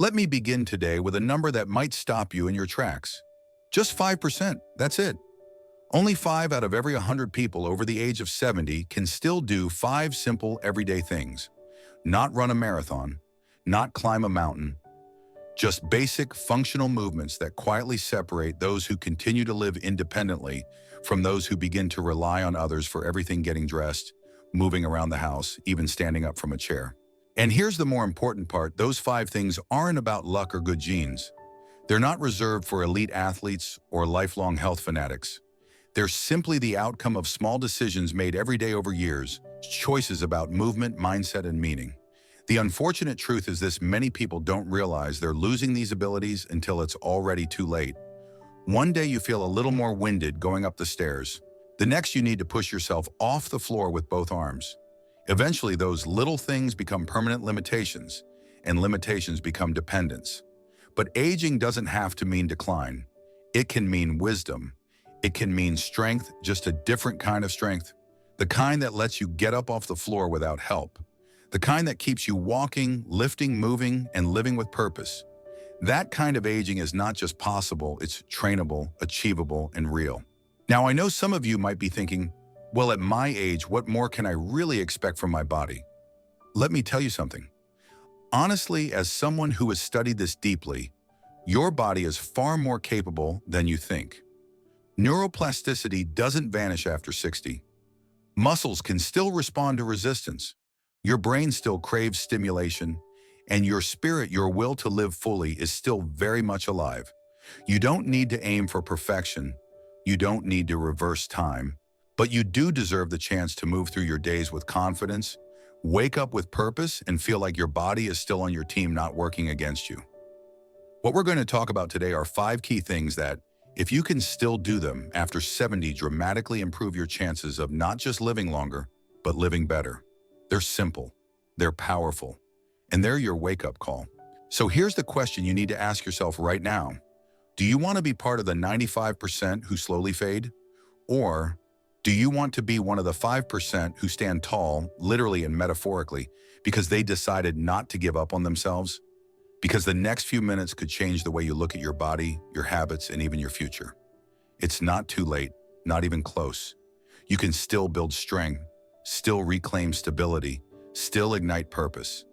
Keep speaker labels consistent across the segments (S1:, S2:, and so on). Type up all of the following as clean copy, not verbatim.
S1: Let me begin today with a number that might stop you in your tracks. Just 5%, that's it. Only 5 out of every 100 people over the age of 70 can still do 5 simple everyday things. Not run a marathon, not climb a mountain, just basic functional movements that quietly separate those who continue to live independently from those who begin to rely on others for everything: getting dressed, moving around the house, even standing up from a chair. And here's the more important part: those 5 things aren't about luck or good genes. They're not reserved for elite athletes or lifelong health fanatics. They're simply the outcome of small decisions made every day over years, choices about movement, mindset, and meaning. The unfortunate truth is this: many people don't realize they're losing these abilities until it's already too late. One day you feel a little more winded going up the stairs. The next you need to push yourself off the floor with both arms. Eventually those little things become permanent limitations, and limitations become dependence. But aging doesn't have to mean decline. It can mean wisdom. It can mean strength, just a different kind of strength. The kind that lets you get up off the floor without help. The kind that keeps you walking, lifting, moving, and living with purpose. That kind of aging is not just possible, it's trainable, achievable, and real. Now, I know some of you might be thinking, well, at my age, what more can I really expect from my body? Let me tell you something. Honestly, as someone who has studied this deeply, your body is far more capable than you think. Neuroplasticity doesn't vanish after 60. Muscles can still respond to resistance. Your brain still craves stimulation, and your spirit, your will to live fully, is still very much alive. You don't need to aim for perfection. You don't need to reverse time. But you do deserve the chance to move through your days with confidence, wake up with purpose, and feel like your body is still on your team, not working against you. What we're going to talk about today are 5 key things that, if you can still do them after 70, dramatically improve your chances of not just living longer, but living better. They're simple, they're powerful, and they're your wake-up call. So here's the question you need to ask yourself right now. Do you want to be part of the 95% who slowly fade? Or do you want to be one of the 5% who stand tall, literally and metaphorically, because they decided not to give up on themselves? Because the next few minutes could change the way you look at your body, your habits, and even your future. It's not too late, not even close. You can still build strength, still reclaim stability, still ignite purpose.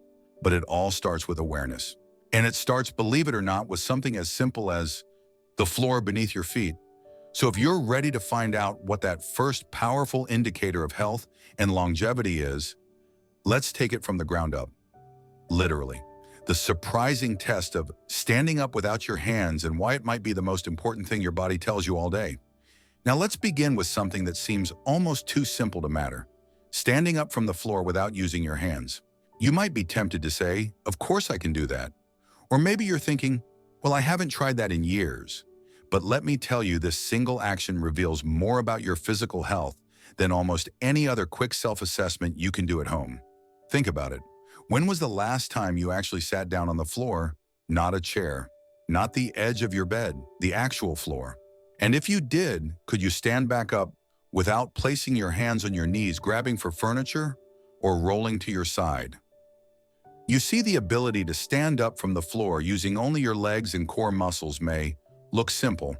S1: But it all starts with awareness. And it starts, believe it or not, with something as simple as the floor beneath your feet. So if you're ready to find out what that first powerful indicator of health and longevity is, let's take it from the ground up. Literally. The surprising test of standing up without your hands and why it might be the most important thing your body tells you all day. Now let's begin with something that seems almost too simple to matter. Standing up from the floor without using your hands. You might be tempted to say, of course I can do that. Or maybe you're thinking, well, I haven't tried that in years. But let me tell you, this single action reveals more about your physical health than almost any other quick self-assessment you can do at home. Think about it. When was the last time you actually sat down on the floor, not a chair, not the edge of your bed, the actual floor? And if you did, could you stand back up without placing your hands on your knees, grabbing for furniture, or rolling to your side? You see, the ability to stand up from the floor using only your legs and core muscles may look simple,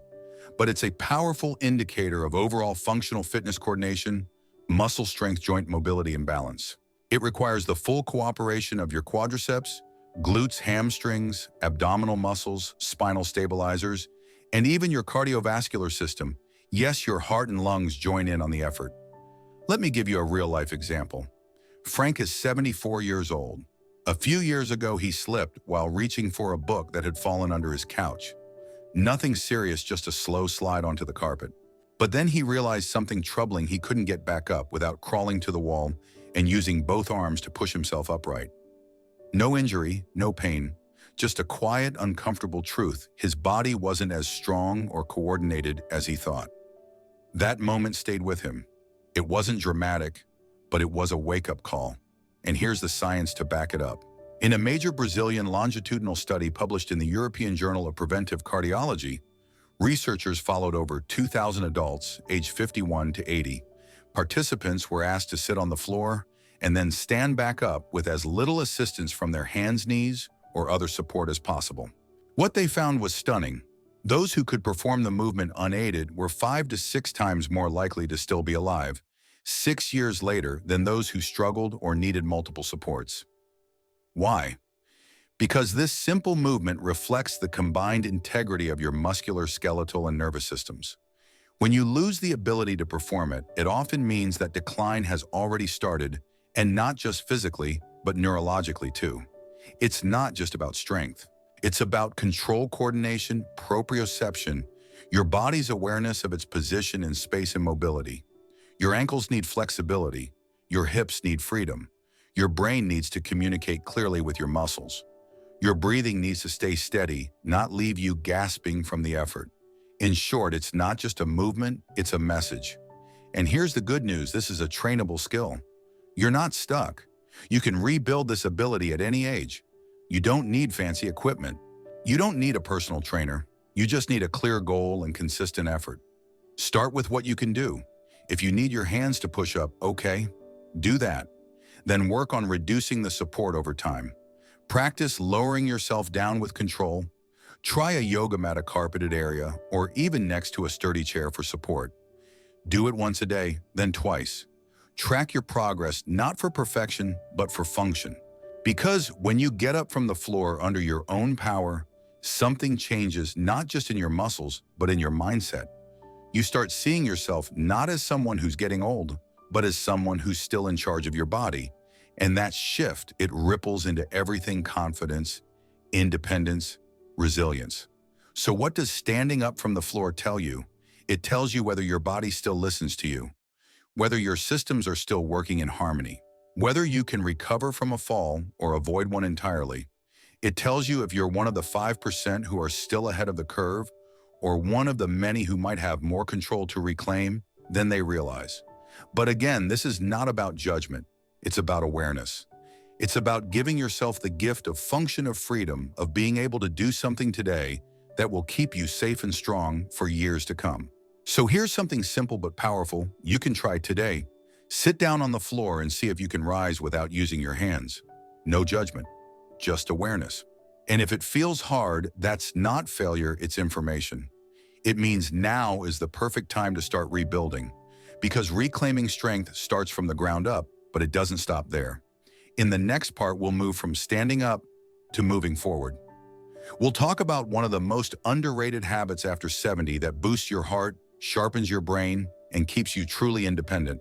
S1: but it's a powerful indicator of overall functional fitness, coordination, muscle strength, joint mobility, and balance. It requires the full cooperation of your quadriceps, glutes, hamstrings, abdominal muscles, spinal stabilizers, and even your cardiovascular system. Yes, your heart and lungs join in on the effort. Let me give you a real-life example. Frank is 74 years old. A few years ago, he slipped while reaching for a book that had fallen under his couch. Nothing serious, just a slow slide onto the carpet. But then he realized something troubling. He couldn't get back up without crawling to the wall and using both arms to push himself upright. No injury, no pain, just a quiet, uncomfortable truth. His body wasn't as strong or coordinated as he thought. That moment stayed with him. It wasn't dramatic, but it was a wake-up call. And here's the science to back it up. In a major Brazilian longitudinal study published in the European Journal of Preventive Cardiology, researchers followed over 2,000 adults aged 51 to 80. Participants were asked to sit on the floor and then stand back up with as little assistance from their hands, knees, or other support as possible. What they found was stunning. Those who could perform the movement unaided were 5 to 6 times more likely to still be alive 6 years later than those who struggled or needed multiple supports. Why? Because this simple movement reflects the combined integrity of your muscular, skeletal, and nervous systems. When you lose the ability to perform it, it often means that decline has already started, and not just physically, but neurologically too. It's not just about strength. It's about control coordination, proprioception, your body's awareness of its position in space and mobility. Your ankles need flexibility. Your hips need freedom. Your brain needs to communicate clearly with your muscles. Your breathing needs to stay steady, not leave you gasping from the effort. In short, it's not just a movement, it's a message. And here's the good news, this is a trainable skill. You're not stuck. You can rebuild this ability at any age. You don't need fancy equipment. You don't need a personal trainer. You just need a clear goal and consistent effort. Start with what you can do. If you need your hands to push up, okay, do that. Then work on reducing the support over time. Practice lowering yourself down with control. Try a yoga mat, a carpeted area, or even next to a sturdy chair for support. Do it once a day, then twice. Track your progress, not for perfection, but for function. Because when you get up from the floor under your own power, something changes not just in your muscles, but in your mindset. You start seeing yourself not as someone who's getting old, but as someone who's still in charge of your body. And that shift, it ripples into everything: confidence, independence, resilience. So what does standing up from the floor tell you? It tells you whether your body still listens to you, whether your systems are still working in harmony, whether you can recover from a fall or avoid one entirely. It tells you if you're one of the 5% who are still ahead of the curve, or one of the many who might have more control to reclaim than they realize. But again, this is not about judgment. It's about awareness. It's about giving yourself the gift of function, of freedom, of being able to do something today that will keep you safe and strong for years to come. So here's something simple but powerful you can try today. Sit down on the floor and see if you can rise without using your hands. No judgment, just awareness. And if it feels hard, that's not failure, it's information. It means now is the perfect time to start rebuilding, because reclaiming strength starts from the ground up, but it doesn't stop there. In the next part, we'll move from standing up to moving forward. We'll talk about one of the most underrated habits after 70 that boosts your heart, sharpens your brain, and keeps you truly independent.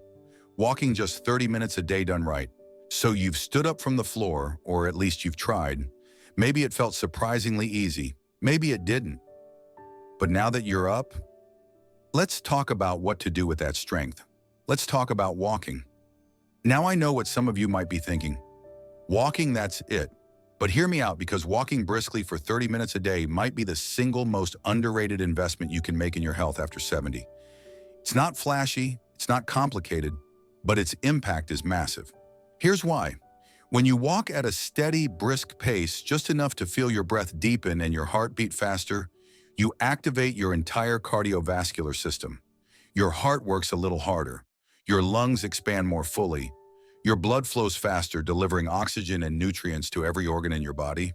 S1: Walking just 30 minutes a day done right. So you've stood up from the floor, or at least you've tried. Maybe it felt surprisingly easy. Maybe it didn't. But now that you're up, let's talk about what to do with that strength. Let's talk about walking. Now I know what some of you might be thinking. Walking, that's it. But hear me out, because walking briskly for 30 minutes a day might be the single most underrated investment you can make in your health after 70. It's not flashy, it's not complicated, but its impact is massive. Here's why. When you walk at a steady, brisk pace, just enough to feel your breath deepen and your heart beat faster, you activate your entire cardiovascular system. Your heart works a little harder. Your lungs expand more fully. Your blood flows faster, delivering oxygen and nutrients to every organ in your body.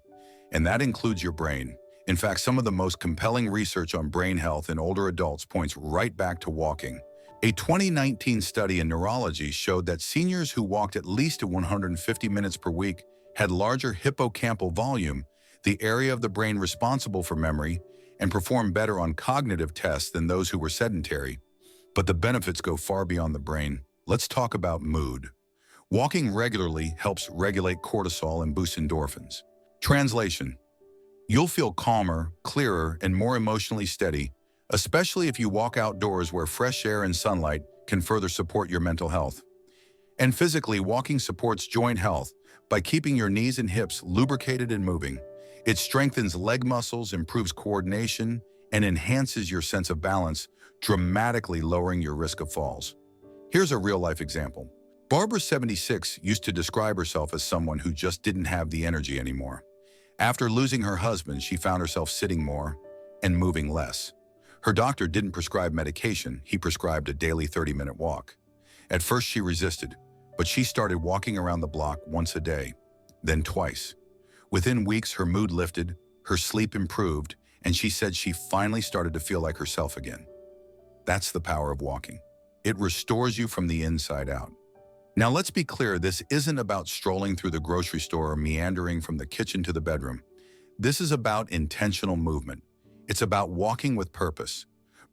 S1: And that includes your brain. In fact, some of the most compelling research on brain health in older adults points right back to walking. A 2019 study in neurology showed that seniors who walked at least 150 minutes per week had larger hippocampal volume, the area of the brain responsible for memory, and performed better on cognitive tests than those who were sedentary. But the benefits go far beyond the brain. Let's talk about mood. Walking regularly helps regulate cortisol and boost endorphins. Translation: you'll feel calmer, clearer, and more emotionally steady, especially if you walk outdoors where fresh air and sunlight can further support your mental health. And physically, walking supports joint health by keeping your knees and hips lubricated and moving. It strengthens leg muscles, improves coordination, and enhances your sense of balance, dramatically lowering your risk of falls. Here's a real-life example. Barbara, 76, used to describe herself as someone who just didn't have the energy anymore. After losing her husband, she found herself sitting more and moving less. Her doctor didn't prescribe medication, he prescribed a daily 30-minute walk. At first she resisted, but she started walking around the block once a day, then twice. Within weeks, her mood lifted, her sleep improved, and she said she finally started to feel like herself again. That's the power of walking. It restores you from the inside out. Now let's be clear, this isn't about strolling through the grocery store or meandering from the kitchen to the bedroom. This is about intentional movement. It's about walking with purpose.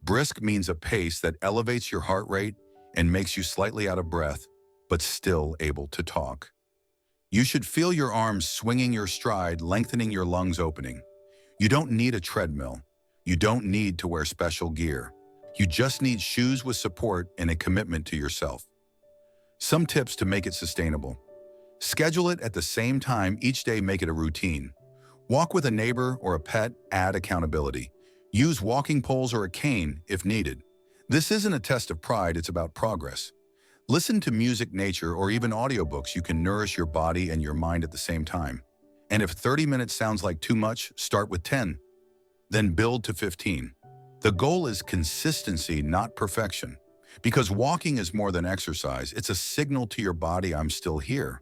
S1: Brisk means a pace that elevates your heart rate and makes you slightly out of breath, but still able to talk. You should feel your arms swinging your stride, lengthening your lungs opening. You don't need a treadmill. You don't need to wear special gear. You just need shoes with support and a commitment to yourself. Some tips to make it sustainable. Schedule it at the same time each day, make it a routine. Walk with a neighbor or a pet, add accountability. Use walking poles or a cane if needed. This isn't a test of pride, it's about progress. Listen to music, nature, or even audiobooks. You can nourish your body and your mind at the same time. And if 30 minutes sounds like too much, start with 10. Then build to 15. The goal is consistency, not perfection. Because walking is more than exercise. It's a signal to your body, I'm still here.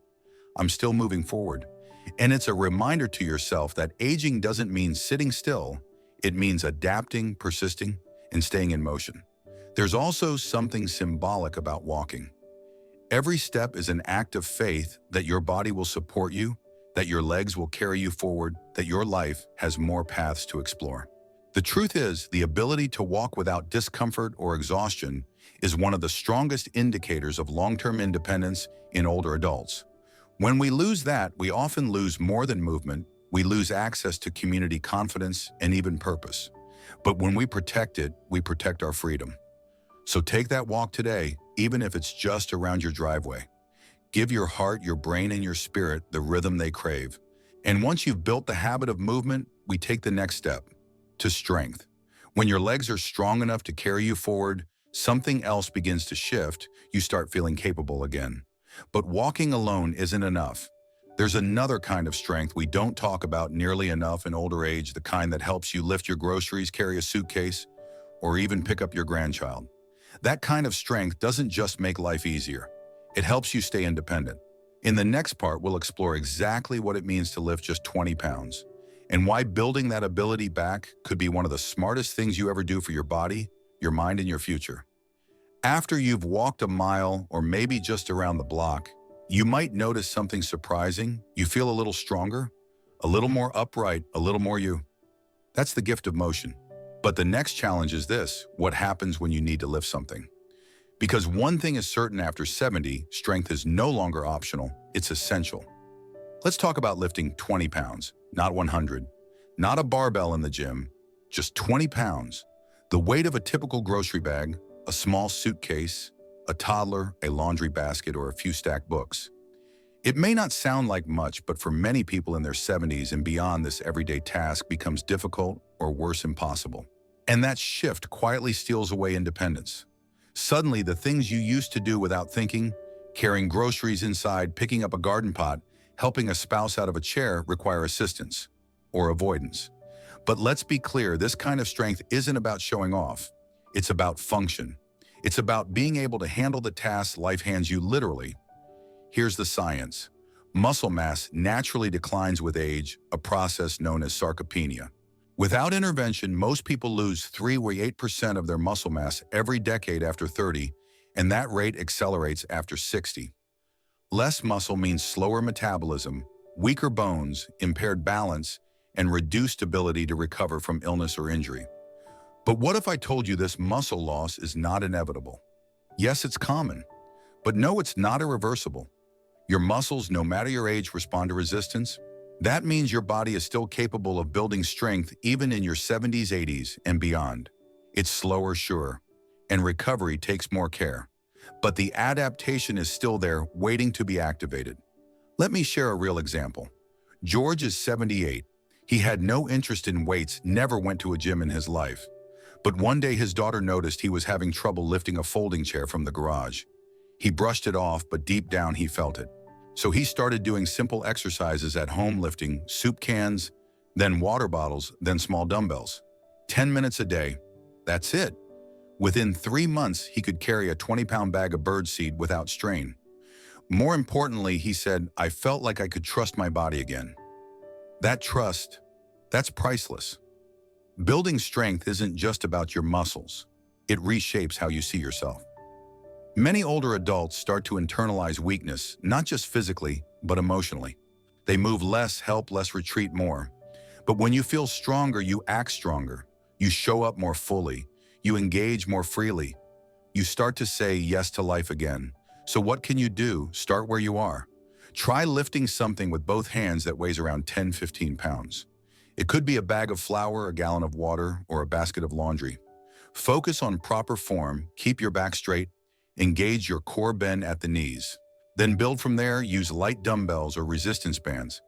S1: I'm still moving forward. And it's a reminder to yourself that aging doesn't mean sitting still. It means adapting, persisting, and staying in motion. There's also something symbolic about walking. Every step is an act of faith that your body will support you, that your legs will carry you forward, that your life has more paths to explore. The truth is, the ability to walk without discomfort or exhaustion is one of the strongest indicators of long-term independence in older adults. When we lose that, we often lose more than movement. We lose access to community, confidence, and even purpose. But when we protect it, we protect our freedom. So take that walk today, even if it's just around your driveway. Give your heart, your brain, and your spirit the rhythm they crave. And once you've built the habit of movement, we take the next step, to strength. When your legs are strong enough to carry you forward, something else begins to shift. You start feeling capable again. But walking alone isn't enough. There's another kind of strength we don't talk about nearly enough in older age, the kind that helps you lift your groceries, carry a suitcase, or even pick up your grandchild. That kind of strength doesn't just make life easier. It helps you stay independent. In the next part, we'll explore exactly what it means to lift just 20 pounds and why building that ability back could be one of the smartest things you ever do for your body, your mind, and your future. After you've walked a mile or maybe just around the block, you might notice something surprising. You feel a little stronger, a little more upright, a little more you. That's the gift of motion. But the next challenge is this: what happens when you need to lift something? Because one thing is certain, after 70, strength is no longer optional, it's essential. Let's talk about lifting 20 pounds, not 100, not a barbell in the gym, just 20 pounds. The weight of a typical grocery bag, a small suitcase, a toddler, a laundry basket, or a few stacked books. It may not sound like much, but for many people in their 70s and beyond, this everyday task becomes difficult or worse, impossible. And that shift quietly steals away independence. Suddenly, the things you used to do without thinking, carrying groceries inside, picking up a garden pot, helping a spouse out of a chair, require assistance or avoidance. But let's be clear, this kind of strength isn't about showing off. It's about function. It's about being able to handle the tasks life hands you literally. Here's the science. Muscle mass naturally declines with age, a process known as sarcopenia. Without intervention, most people lose 3 or 8% of their muscle mass every decade after 30, and that rate accelerates after 60. Less muscle means slower metabolism, weaker bones, impaired balance, and reduced ability to recover from illness or injury. But what if I told you this muscle loss is not inevitable? Yes, it's common, but no, it's not irreversible. Your muscles, no matter your age, respond to resistance. That means your body is still capable of building strength even in your 70s, 80s, and beyond. It's slower, sure, and recovery takes more care. But the adaptation is still there, waiting to be activated. Let me share a real example. George is 78. He had no interest in weights, never went to a gym in his life. But one day his daughter noticed he was having trouble lifting a folding chair from the garage. He brushed it off, but deep down he felt it. So he started doing simple exercises at home, lifting soup cans, then water bottles, then small dumbbells. 10 minutes a day. That's it. Within 3 months, he could carry a 20-pound bag of birdseed without strain. More importantly, he said, I felt like I could trust my body again. That trust, that's priceless. Building strength isn't just about your muscles. It reshapes how you see yourself. Many older adults start to internalize weakness, not just physically, but emotionally. They move less, help less, retreat more. But when you feel stronger, you act stronger. You show up more fully. You engage more freely. You start to say yes to life again. So what can you do? Start where you are. Try lifting something with both hands that weighs around 10–15 pounds. It could be a bag of flour, a gallon of water, or a basket of laundry. Focus on proper form, keep your back straight, engage your core, bend at the knees. Then build from there. Use light dumbbells or resistance bands.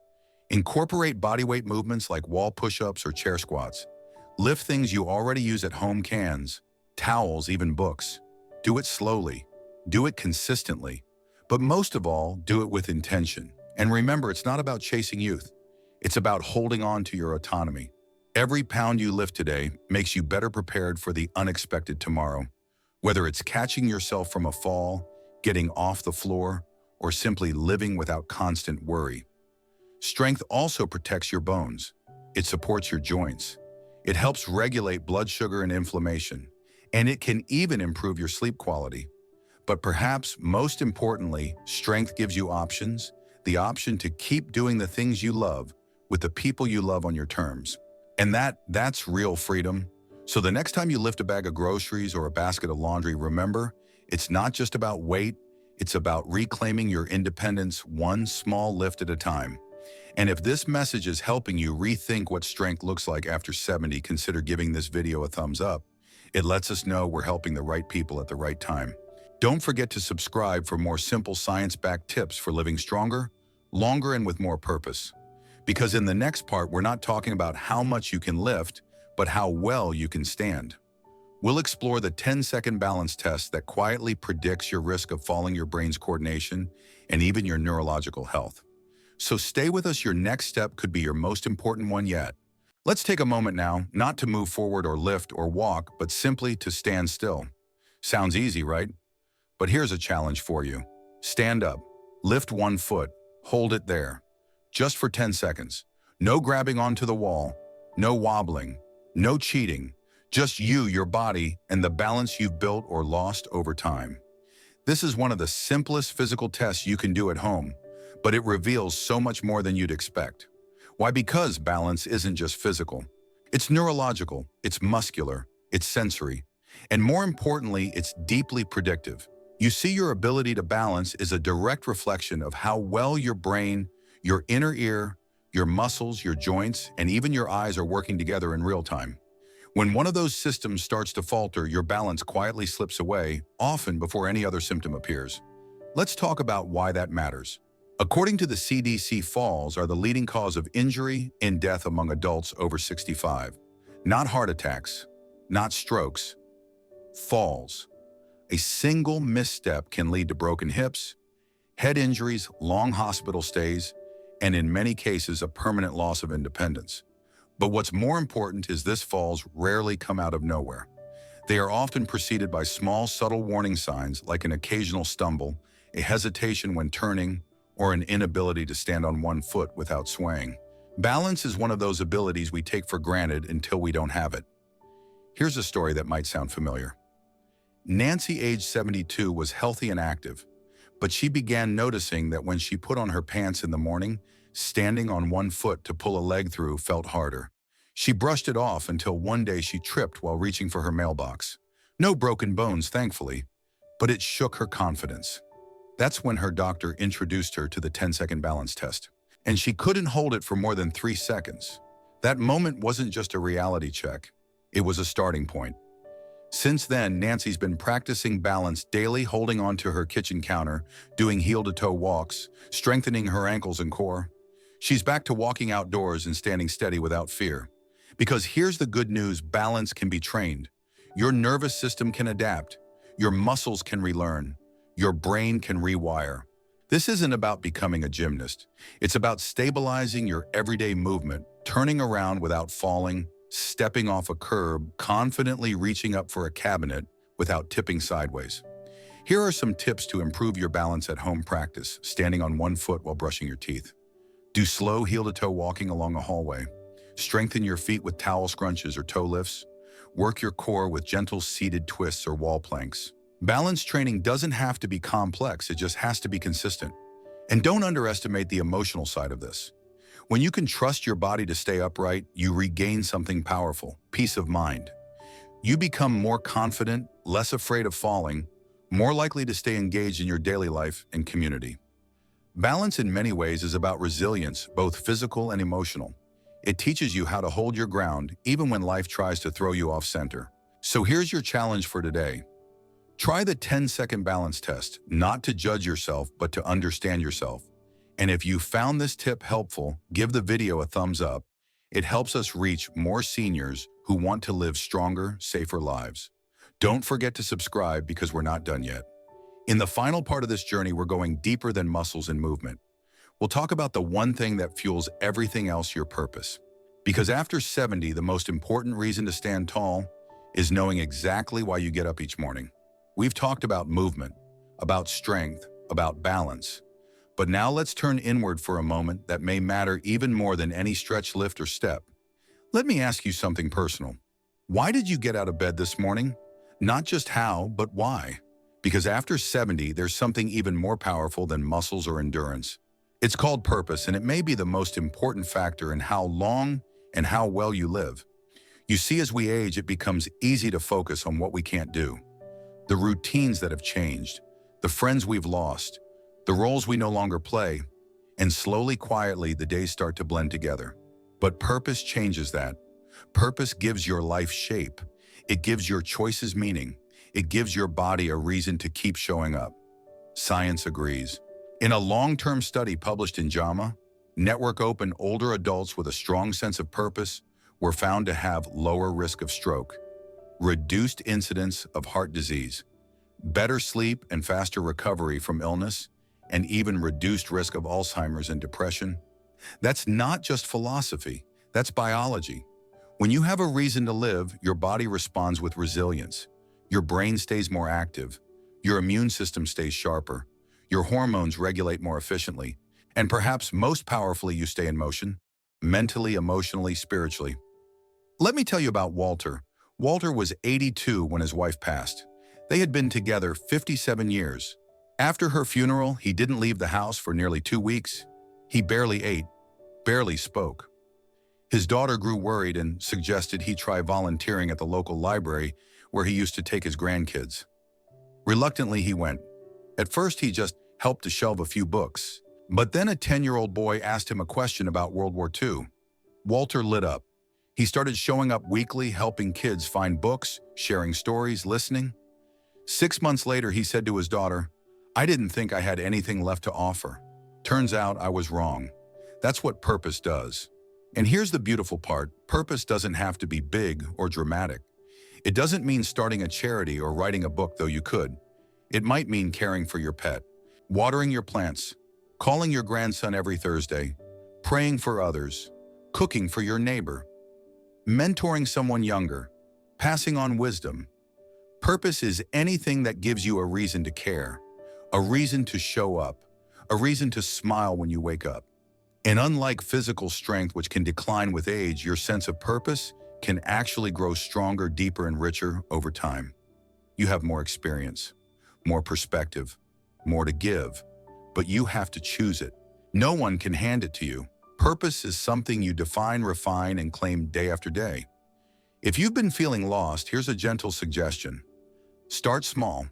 S1: Incorporate bodyweight movements like wall push-ups or chair squats. Lift things you already use at home: cans, towels, even books. Do it slowly. Do it consistently. But most of all, do it with intention. And remember, it's not about chasing youth. It's about holding on to your autonomy. Every pound you lift today makes you better prepared for the unexpected tomorrow. Whether it's catching yourself from a fall, getting off the floor, or simply living without constant worry. Strength also protects your bones. It supports your joints. It helps regulate blood sugar and inflammation. And it can even improve your sleep quality. But perhaps most importantly, strength gives you options, the option to keep doing the things you love with the people you love on your terms. And that's real freedom. So the next time you lift a bag of groceries or a basket of laundry, remember, it's not just about weight, it's about reclaiming your independence one small lift at a time. And if this message is helping you rethink what strength looks like after 70, consider giving this video a thumbs up. It lets us know we're helping the right people at the right time. Don't forget to subscribe for more simple science-backed tips for living stronger, longer, and with more purpose. Because in the next part, we're not talking about how much you can lift, but how well you can stand. We'll explore the 10-second balance test that quietly predicts your risk of falling, your brain's coordination, and even your neurological health. So stay with us. Your next step could be your most important one yet. Let's take a moment now, not to move forward or lift or walk, but simply to stand still. Sounds easy, right? But here's a challenge for you. Stand up, lift one foot, hold it there, just for 10 seconds. No grabbing onto the wall, no wobbling, no cheating, just you, your body, and the balance you've built or lost over time. This is one of the simplest physical tests you can do at home, but it reveals so much more than you'd expect. Why? Because balance isn't just physical. It's neurological, it's muscular, it's sensory, and more importantly, it's deeply predictive. You see, your ability to balance is a direct reflection of how well your brain, your inner ear, your muscles, your joints, and even your eyes are working together in real time. When one of those systems starts to falter, your balance quietly slips away, often before any other symptom appears. Let's talk about why that matters. According to the CDC, falls are the leading cause of injury and death among adults over 65. Not heart attacks, not strokes, falls. A single misstep can lead to broken hips, head injuries, long hospital stays, and in many cases, a permanent loss of independence. But what's more important is this: falls rarely come out of nowhere. They are often preceded by small, subtle warning signs like an occasional stumble, a hesitation when turning, or an inability to stand on one foot without swaying. Balance is one of those abilities we take for granted until we don't have it. Here's a story that might sound familiar. Nancy, age 72, was healthy and active, but she began noticing that when she put on her pants in the morning, standing on one foot to pull a leg through felt harder. She brushed it off until one day she tripped while reaching for her mailbox. No broken bones, thankfully, but it shook her confidence. That's when her doctor introduced her to the 10-second balance test, and she couldn't hold it for more than 3 seconds. That moment wasn't just a reality check, it was a starting point. Since then, Nancy's been practicing balance daily, holding onto her kitchen counter, doing heel-to-toe walks, strengthening her ankles and core. She's back to walking outdoors and standing steady without fear. Because here's the good news: balance can be trained. Your nervous system can adapt. Your muscles can relearn. Your brain can rewire. This isn't about becoming a gymnast. It's about stabilizing your everyday movement, turning around without falling, stepping off a curb, confidently reaching up for a cabinet without tipping sideways. Here are some tips to improve your balance at home practice, standing on one foot while brushing your teeth. Do slow heel-to-toe walking along a hallway. Strengthen your feet with towel scrunches or toe lifts. Work your core with gentle seated twists or wall planks. Balance training doesn't have to be complex, it just has to be consistent. And don't underestimate the emotional side of this. When you can trust your body to stay upright, you regain something powerful, peace of mind. You become more confident, less afraid of falling, more likely to stay engaged in your daily life and community. Balance in many ways is about resilience, both physical and emotional. It teaches you how to hold your ground even when life tries to throw you off center. So here's your challenge for today. Try the 10-second balance test, not to judge yourself, but to understand yourself. And if you found this tip helpful, give the video a thumbs up. It helps us reach more seniors who want to live stronger, safer lives. Don't forget to subscribe because we're not done yet. In the final part of this journey, we're going deeper than muscles and movement. We'll talk about the one thing that fuels everything else, your purpose. Because after 70, the most important reason to stand tall is knowing exactly why you get up each morning. We've talked about movement, about strength, about balance. But now let's turn inward for a moment that may matter even more than any stretch, lift, or step. Let me ask you something personal. Why did you get out of bed this morning? Not just how, but why? Because after 70, there's something even more powerful than muscles or endurance. It's called purpose, and it may be the most important factor in how long and how well you live. You see, as we age, it becomes easy to focus on what we can't do. The routines that have changed, the friends we've lost, the roles we no longer play, and slowly, quietly, the days start to blend together. But purpose changes that. Purpose gives your life shape. It gives your choices meaning. It gives your body a reason to keep showing up. Science agrees. In a long-term study published in JAMA, Network Open, older adults with a strong sense of purpose were found to have lower risk of stroke, reduced incidence of heart disease, better sleep and faster recovery from illness, and even reduced risk of Alzheimer's and depression. That's not just philosophy, that's biology. When you have a reason to live, your body responds with resilience. Your brain stays more active, your immune system stays sharper, your hormones regulate more efficiently, and perhaps most powerfully, you stay in motion, mentally, emotionally, spiritually. Let me tell you about Walter. Walter was 82 when his wife passed. They had been together 57 years. After her funeral, he didn't leave the house for nearly 2 weeks. He barely ate, barely spoke. His daughter grew worried and suggested he try volunteering at the local library where he used to take his grandkids. Reluctantly, he went. At first, he just helped to shelve a few books. But then a 10-year-old boy asked him a question about World War II. Walter lit up. He started showing up weekly, helping kids find books, sharing stories, listening. 6 months later, he said to his daughter, "I didn't think I had anything left to offer. Turns out I was wrong." That's what purpose does. And here's the beautiful part. Purpose doesn't have to be big or dramatic. It doesn't mean starting a charity or writing a book, though you could. It might mean caring for your pet, watering your plants, calling your grandson every Thursday, praying for others, cooking for your neighbor, mentoring someone younger, passing on wisdom. Purpose is anything that gives you a reason to care, a reason to show up, a reason to smile when you wake up. And unlike physical strength, which can decline with age, your sense of purpose can actually grow stronger, deeper, and richer over time. You have more experience, more perspective, more to give, but you have to choose it. No one can hand it to you. Purpose is something you define, refine, and claim day after day. If you've been feeling lost, here's a gentle suggestion. Start small.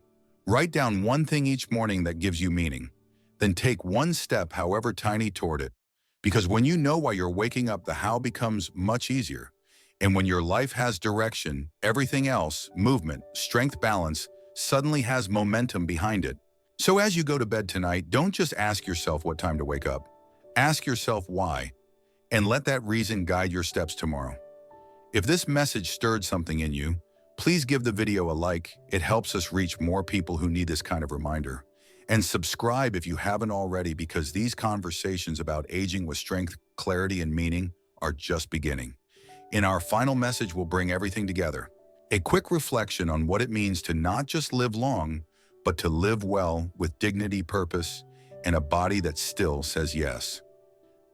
S1: Write down one thing each morning that gives you meaning. Then take one step, however tiny, toward it. Because when you know why you're waking up, the how becomes much easier. And when your life has direction, everything else, movement, strength, balance, suddenly has momentum behind it. So as you go to bed tonight, don't just ask yourself what time to wake up. Ask yourself why, and let that reason guide your steps tomorrow. If this message stirred something in you, please give the video a like. It helps us reach more people who need this kind of reminder. And subscribe if you haven't already, because these conversations about aging with strength, clarity, and meaning are just beginning. In our final message, we'll bring everything together. A quick reflection on what it means to not just live long, but to live well with dignity, purpose, and a body that still says yes.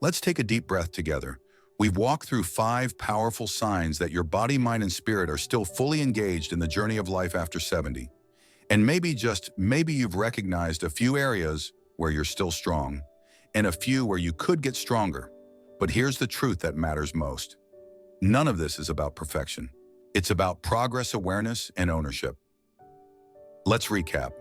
S1: Let's take a deep breath together. We've walked through 5 powerful signs that your body, mind, and spirit are still fully engaged in the journey of life after 70. And maybe, just maybe, you've recognized a few areas where you're still strong, and a few where you could get stronger. But here's the truth that matters most. None of this is about perfection. It's about progress, awareness, and ownership. Let's recap.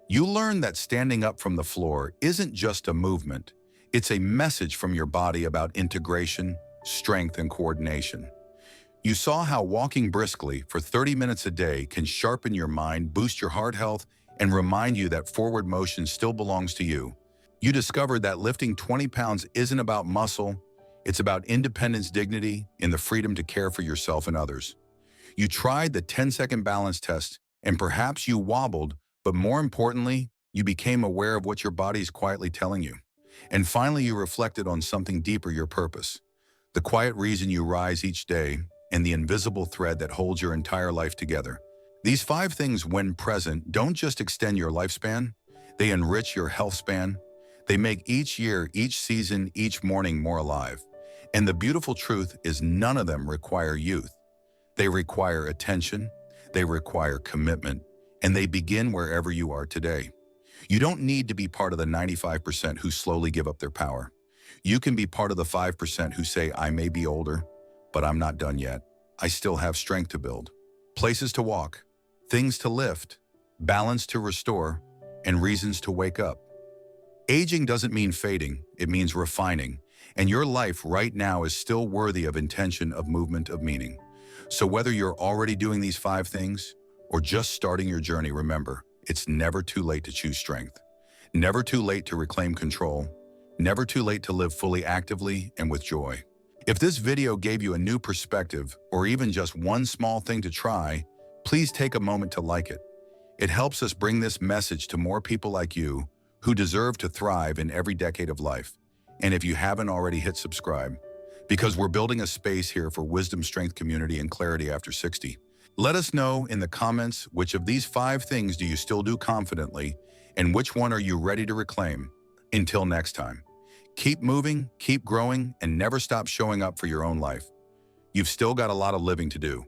S1: You learned that standing up from the floor isn't just a movement. It's a message from your body about integration, strength, and coordination. You saw how walking briskly for 30 minutes a day can sharpen your mind, boost your heart health, and remind you that forward motion still belongs to you. You discovered that lifting 20 pounds isn't about muscle, it's about independence, dignity, and the freedom to care for yourself and others. You tried the 10-second balance test, and perhaps you wobbled, but more importantly, you became aware of what your body is quietly telling you. And finally, you reflected on something deeper, your purpose, the quiet reason you rise each day, and the invisible thread that holds your entire life together. These 5 things, when present, don't just extend your lifespan, they enrich your health span. They make each year, each season, each morning more alive. And the beautiful truth is none of them require youth. They require attention, they require commitment, and they begin wherever you are today. You don't need to be part of the 95% who slowly give up their power. You can be part of the 5% who say, I may be older, but I'm not done yet. I still have strength to build, places to walk, things to lift, balance to restore, and reasons to wake up. Aging doesn't mean fading, it means refining. And your life right now is still worthy of intention, of movement, of meaning. So whether you're already doing these 5 things or just starting your journey, remember, it's never too late to choose strength. Never too late to reclaim control. Never too late to live fully, actively, and with joy. If this video gave you a new perspective or even just one small thing to try, please take a moment to like it. It helps us bring this message to more people like you who deserve to thrive in every decade of life. And if you haven't already, hit subscribe, because we're building a space here for wisdom, strength, community, and clarity after 60. Let us know in the comments, which of these 5 things do you still do confidently, and which one are you ready to reclaim? Until next time, keep moving, keep growing, and never stop showing up for your own life. You've still got a lot of living to do.